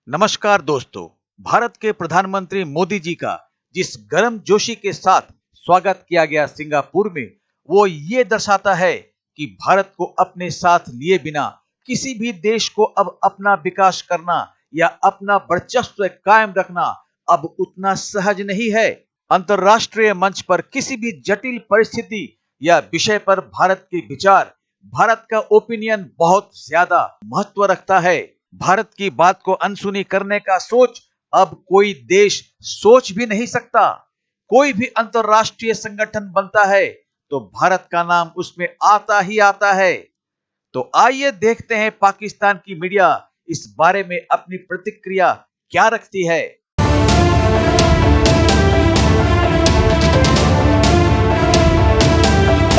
नमस्कार दोस्तों, भारत के प्रधानमंत्री मोदी जी का जिस गर्मजोशी के साथ स्वागत किया गया सिंगापुर में, वो ये दर्शाता है कि भारत को अपने साथ लिए बिना किसी भी देश को अब अपना विकास करना या अपना वर्चस्व कायम रखना अब उतना सहज नहीं है। अंतर्राष्ट्रीय मंच पर किसी भी जटिल परिस्थिति या विषय पर भारत के विचार, भारत का ओपिनियन बहुत ज्यादा महत्व रखता है। भारत की बात को अनसुनी करने का सोच अब कोई देश सोच भी नहीं सकता। कोई भी अंतर्राष्ट्रीय संगठन बनता है तो भारत का नाम उसमें आता ही आता है। तो आइए देखते हैं पाकिस्तान की मीडिया इस बारे में अपनी प्रतिक्रिया क्या रखती है।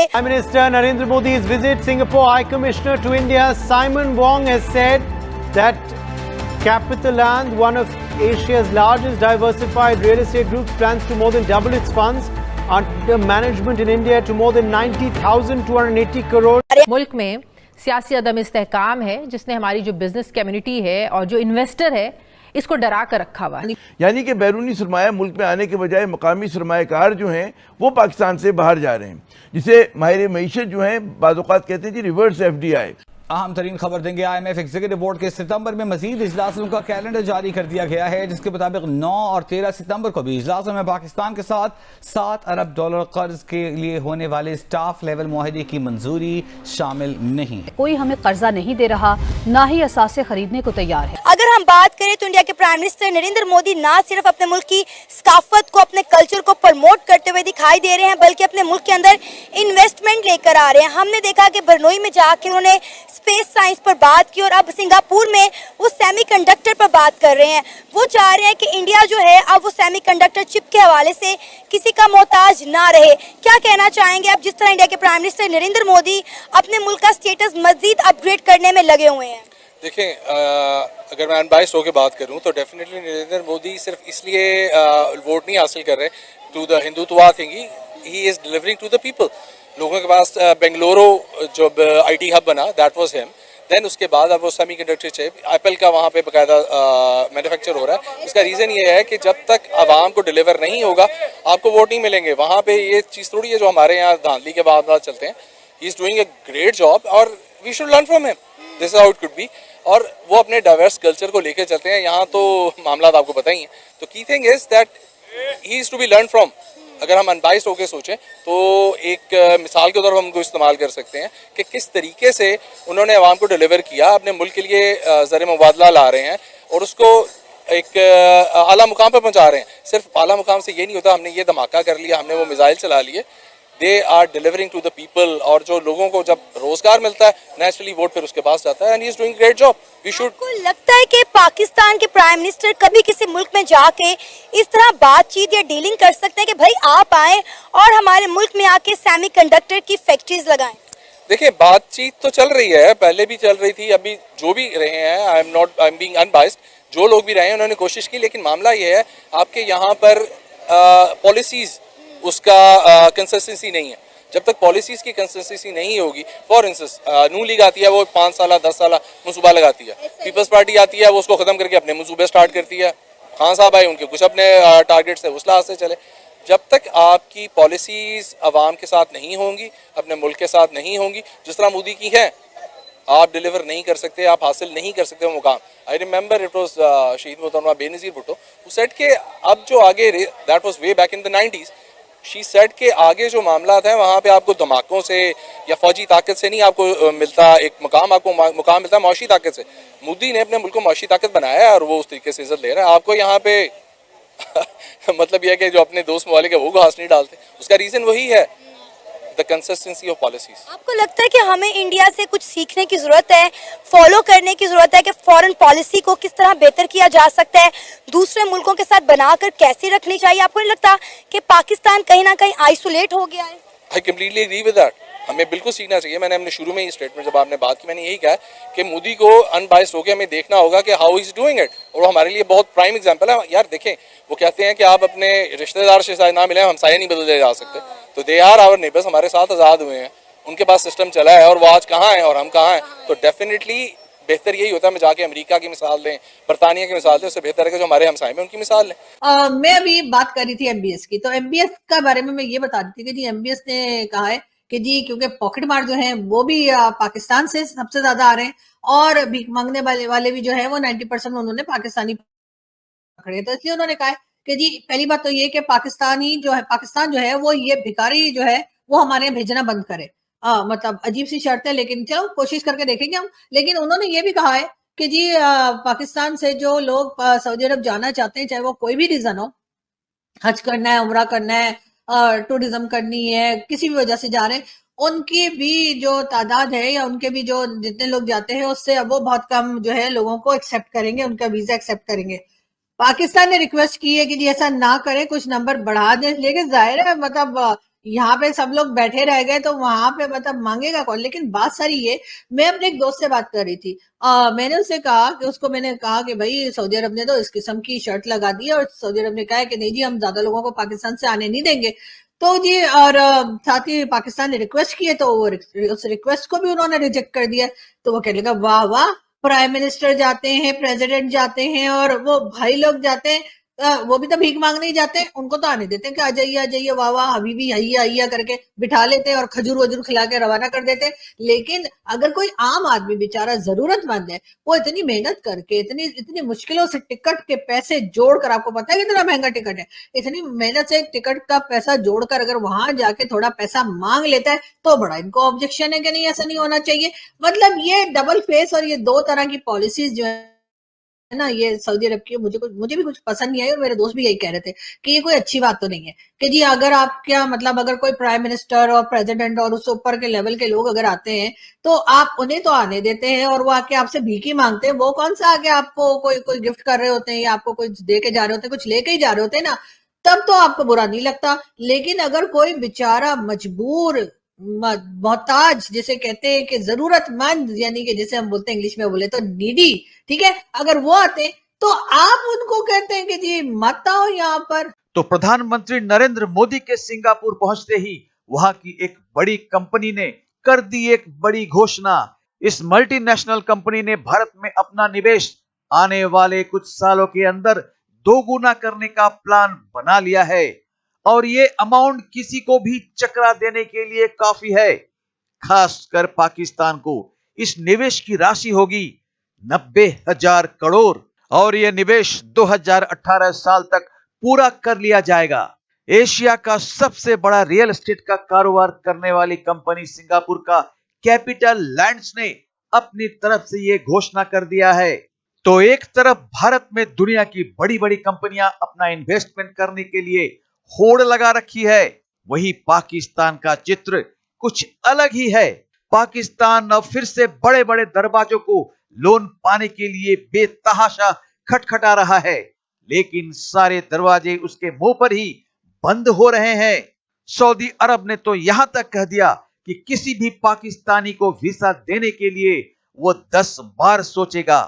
Prime Minister Narendra Modi's visit Singapore High Commissioner to India Simon Wong has said that CapitaLand, one of Asia's largest diversified real estate groups, plans to more than double its funds under management in India to more than 90,280 crore. मुल्क में सियासी अदम इस्तेहकाम है जिसने हमारी जो business community है और जो इन्वेस्टर है इसको डरा कर रखा हुआ है। यानी कि बैरूनी सरमाया मुल्क में आने के बजाय मकामी सरमायाकार जो हैं वो पाकिस्तान से बाहर जा रहे हैं, जिसे माहिर मईशत जो हैं बाज़ औक़ात कहते हैं जी रिवर्स FDI। अहम तरीन खबर देंगे। IMF एग्जीक्यूटिव बोर्ड के सितंबर में मजीद इजलासों का कैलेंडर जारी कर दिया गया है, जिसके मुताबिक 9 और 13 सितंबर को भी इजलासों में पाकिस्तान के साथ $7 अरब कर्ज के लिए होने वाले स्टाफ लेवल मुआहदे की मंजूरी शामिल नहीं है। कोई हमें कर्जा नहीं दे रहा, ना ही असासे खरीदने को तैयार है। अगर हम बात करें तो इंडिया के प्राइम मिनिस्टर नरेंद्र मोदी ना सिर्फ अपने मुल्क की सकाफत को, अपने कल्चर को प्रमोट करते हुए दिखाई दे रहे हैं, बल्कि अपने मुल्क के अंदर इन्वेस्टमेंट लेकर आ रहे हैं। हमने देखा कि बरनोई में जाके उन्होंने स्पेस साइंस पर बात की और अब सिंगापुर में वो सेमीकंडक्टर पर बात कर रहे हैं। वो चाह रहे हैं कि इंडिया जो है अब वो सेमीकंडक्टर चिप के हवाले से किसी का मोहताज ना रहे। क्या कहना चाहेंगे अब, जिस तरह इंडिया के प्राइम मिनिस्टर नरेंद्र मोदी अपने मुल्क का स्टेटस मजीद अपग्रेड करने में लगे हुए हैं? देखें, अगर मैं अनबाइस्ड होकर बात करूं तो डेफिनेटली नरेंद्र मोदी सिर्फ इसलिए वोट नहीं हासिल कर रहे to the Hindutva thing, he is delivering to the people. लोगों के पास बेंगलुरु जो IT हब बना, दैट वाज हिम। देन उसके बाद अब वो सेमीकंडक्टर चिप एप्पल का वहाँ पे बकायदा मैन्युफैक्चर हो रहा है। इसका रीज़न ये है कि जब तक आवाम को डिलीवर नहीं होगा आपको वोट नहीं मिलेंगे। वहाँ पे ये चीज़ थोड़ी है जो हमारे यहाँ धांधली के बाद चलते हैं। He is doing a great job और we should learn from him, this is how it could be. और वो अपने डाइवर्स कल्चर को लेकर चलते हैं। यहाँ तो मामला आपको पता ही है। तो key thing is that he is to be learn from. अगर हम अनबाइस्ड होकर सोचें तो एक मिसाल के तौर पर हम उनको इस्तेमाल कर सकते हैं कि किस तरीके से उन्होंने आवाम को डिलीवर किया, अपने मुल्क के लिए ज़र मुबादला ला रहे हैं और उसको एक आला मुकाम पर पहुंचा रहे हैं। सिर्फ आला मुकाम से ये नहीं होता हमने ये धमाका कर लिया, हमने वो मिसाइल चला लिए। They are delivering to the people. और जो लोगों को जब रोजगार मिलता है नेचुरली वोट फिर उसके पास जाता है and he is doing great job. We should. आपको लगता है कि पाकिस्तान के प्राइम मिनिस्टर कभी किसी मुल्क में जाके इस तरह बातचीत या डीलिंग कर सकते हैं कि भाई आप आए और हमारे मुल्क में आके सेमीकंडक्टर की फैक्ट्रीज लगाएं? देखिए, बातचीत तो चल रही है, पहले भी चल रही थी, अभी जो भी रहे हैं, आई एम बीइंग अनबाइस्ड, जो लोग भी रहे हैं उन्होंने कोशिश की। लेकिन मामला ये है आपके यहाँ पर पॉलिसीज उसका कंसिस्टेंसी नहीं है। जब तक पॉलिसीज की कंसिस्टेंसी नहीं होगी, फॉर इंस्टेंस नून लीग आती है वो 5 साल 10 साल मनसूबा लगाती है, पीपल्स पार्टी आती है वो उसको खत्म करके अपने मनसूबे स्टार्ट करती है, खान साहब आए उनके कुछ अपने टारगेट्स है उस लिहाज से चले। जब तक आपकी पॉलिसीज आवाम के साथ नहीं होंगी, अपने मुल्क के साथ नहीं होंगी, जिस तरह मोदी की है, आप डिलीवर नहीं कर सकते, आप हासिल नहीं कर सकते वो मुकाम। आई रिमेंबर इट वाज शहीद मोहतरमा बेनज़ीर भुट्टो हु सेड के अब जो आगे, that was way back in the 90s, she said के आगे जो मामला है वहाँ पे आपको धमाकों से या फौजी ताकत से नहीं आपको मिलता एक मुकाम, आपको मुकाम मिलता है मौशी ताकत से। मोदी ने अपने मुल्क को मौशी ताकत बनाया है और वो उस तरीके से इज्जत ले रहा है। आपको यहाँ पे मतलब यह है कि जो अपने दोस्त मवालिक है वो घास नहीं डालते, उसका रीज़न वही है, द कंसिस्टेंसी ऑफ पॉलिसीज। आपको लगता है कि हमें इंडिया से कुछ सीखने की जरूरत है, फॉलो करने की जरूरत है कि फॉरेन पॉलिसी को किस तरह बेहतर किया जा सकता है, दूसरे मुल्कों के साथ बनाकर कैसे रखनी चाहिए? आपको नहीं लगता कि पाकिस्तान कहीं ना कहीं आइसोलेट हो गया है? I completely agree with that. हमें बिल्कुल सीखना चाहिए। मैंने अपने शुरू में ही स्टेटमेंट जब आपने बात की मैंने यही कहा कि मोदी को अनबाइस्ड होकर हमें देखना होगा कि हाउ इज डूइंग इट, और वो हमारे लिए बहुत प्राइम एग्जांपल है। यार देखें, वो कहते हैं कि आप अपने रिश्तेदार से शायद ना मिले, हम साए नहीं बदले जा सकते, तो दे आर आवर नेबर्स, हमारे साथ आज़ाद हुए हैं, उनके पास सिस्टम चला है और वो आज कहाँ है और हम कहाँ हैं। तो डेफिनेटली बेहतर यही होता है मैं जाके अमेरिका की मिसाल लें, बरतानिया की मिसाल लें, उससे बेहतर है कि जो हमारे हमसाए में उनकी मिसाल लें। मैं अभी बात कर रही थी एमबीएस की, तो एमबीएस का बारे में मैं ये बता रही थी कि जी एमबीएस ने कहा है कि जी क्योंकि पॉकेट मार जो है वो भी पाकिस्तान से सबसे ज्यादा आ रहे हैं और भीख मांगने वाले भी जो है वो 90% उन्होंने पाकिस्तानी पकड़े, तो इसलिए उन्होंने कहा है कि जी पहली बात तो ये कि पाकिस्तान जो है वो ये भिखारी जो है वो हमारे यहाँ भेजना बंद करे। मतलब अजीब सी शर्त है, लेकिन चलो कोशिश करके देखेंगे हम। लेकिन उन्होंने ये भी कहा है कि जी पाकिस्तान से जो लोग सऊदी अरब जाना चाहते हैं, चाहे वो कोई भी रीजन हो, हज करना है, उम्रा करना है, टूरिज्म करनी है, किसी भी वजह से जा रहे हैं, उनकी भी जो तादाद है या उनके भी जो जितने लोग जाते हैं उससे अब वो बहुत कम जो है लोगों को एक्सेप्ट करेंगे, उनका वीजा एक्सेप्ट करेंगे। पाकिस्तान ने रिक्वेस्ट की है कि जी ऐसा ना करें, कुछ नंबर बढ़ा दें, लेकिन जाहिर है मतलब यहाँ पे सब लोग बैठे रह गए तो वहां पे मतलब मांगेगा कौन। लेकिन बात सारी ये, मैं अपने एक दोस्त से बात कर रही थी, मैंने मैंने कहा कि भाई सऊदी अरब ने तो इस किस्म की शर्त लगा दी है और सऊदी अरब ने कहा है कि नहीं जी हम ज्यादा लोगों को पाकिस्तान से आने नहीं देंगे। तो जी और साथ ही पाकिस्तान ने रिक्वेस्ट की है तो उस रिक्वेस्ट को भी उन्होंने रिजेक्ट कर दिया। तो वो कहने लगा वाह वाह, प्राइम मिनिस्टर जाते हैं, प्रेसिडेंट जाते हैं और वो भाई लोग जाते हैं, वो भी तो भीख मांगने ही जाते हैं, उनको तो आने देते हैं कि आ जाइए वाह वाह हबीबी हैया करके बिठा लेते हैं और खजूर वजूर खिला के रवाना कर देते हैं। लेकिन अगर कोई आम आदमी बेचारा जरूरतमंद है, वो इतनी मेहनत करके इतनी मुश्किलों से टिकट के पैसे जोड़कर, आपको पता है कितना महंगा टिकट है, इतनी मेहनत से टिकट का पैसा जोड़कर अगर वहां जाके थोड़ा पैसा मांग लेता है तो बड़ा इनको ऑब्जेक्शन है कि नहीं ऐसा नहीं होना चाहिए। मतलब ये डबल फेस और ये दो तरह की पॉलिसीज जो है ना ये सऊदी अरब की, मुझे भी कुछ पसंद नहीं आई और मेरे दोस्त भी यही कह रहे थे कि ये कोई अच्छी बात तो नहीं है कि जी अगर आप क्या मतलब अगर कोई प्राइम मिनिस्टर और प्रेसिडेंट और उस ऊपर के लेवल के लोग अगर आते हैं तो आप उन्हें तो आने देते हैं और वो आके आपसे भीख ही मांगते हैं। वो कौन सा आके आपको कोई गिफ्ट कर रहे होते हैं या आपको कुछ दे के जा रहे होते हैं, कुछ लेके ही जा रहे होते हैं ना, तब तो आपको बुरा नहीं लगता। लेकिन अगर कोई बेचारा मजबूर मोहताज जिसे कहते हैं कि जरूरतमंद, यानी कि जैसे हम बोलते हैं इंग्लिश में बोले तो नीडी, ठीक है, अगर वो आते हैं तो आप उनको कहते हैं कि जी मत आओ यहाँ पर। तो प्रधानमंत्री नरेंद्र मोदी के सिंगापुर पहुंचते ही वहां की एक बड़ी कंपनी ने कर दी एक बड़ी घोषणा। इस मल्टीनेशनल कंपनी ने भारत में अपना निवेश आने वाले कुछ सालों के अंदर दोगुना करने का प्लान बना लिया है और ये अमाउंट किसी को भी चकरा देने के लिए काफी है। खासकर पाकिस्तान को इस निवेश की राशि होगी 90,000 करोड़ और यह निवेश 2018 साल तक पूरा कर लिया जाएगा। एशिया का सबसे बड़ा रियल एस्टेट का कारोबार करने वाली कंपनी सिंगापुर का कैपिटल लैंड्स ने अपनी तरफ से यह घोषणा कर दिया है। तो एक तरफ भारत में दुनिया की बड़ी बड़ी कंपनियां अपना इन्वेस्टमेंट करने के लिए होड़ लगा रखी है, वहीं पाकिस्तान का चित्र कुछ अलग ही है। पाकिस्तान अब फिर से बड़े बड़े दरवाजों को लोन पाने के लिए बेतहाशा खटखटा रहा है, लेकिन सारे दरवाजे उसके मुंह पर ही बंद हो रहे हैं। सऊदी अरब ने तो यहां तक कह दिया कि किसी भी पाकिस्तानी को वीजा देने के लिए वो 10 बार सोचेगा।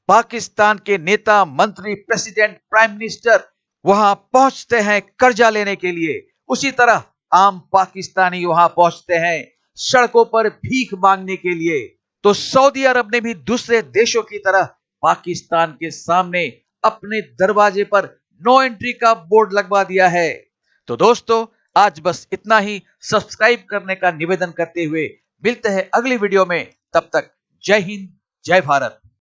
पाकिस्तान के नेता, मंत्री, प्रेसिडेंट, प्राइम मिनिस्टर वहां पहुंचते हैं कर्जा लेने के लिए, उसी तरह आम पाकिस्तानी वहां पहुंचते हैं सड़कों पर भीख मांगने के लिए। तो सऊदी अरब ने भी दूसरे देशों की तरह पाकिस्तान के सामने अपने दरवाजे पर नो एंट्री का बोर्ड लगवा दिया है। तो दोस्तों आज बस इतना ही। सब्सक्राइब करने का निवेदन करते हुए मिलते हैं अगली वीडियो में। तब तक जय हिंद, जय भारत।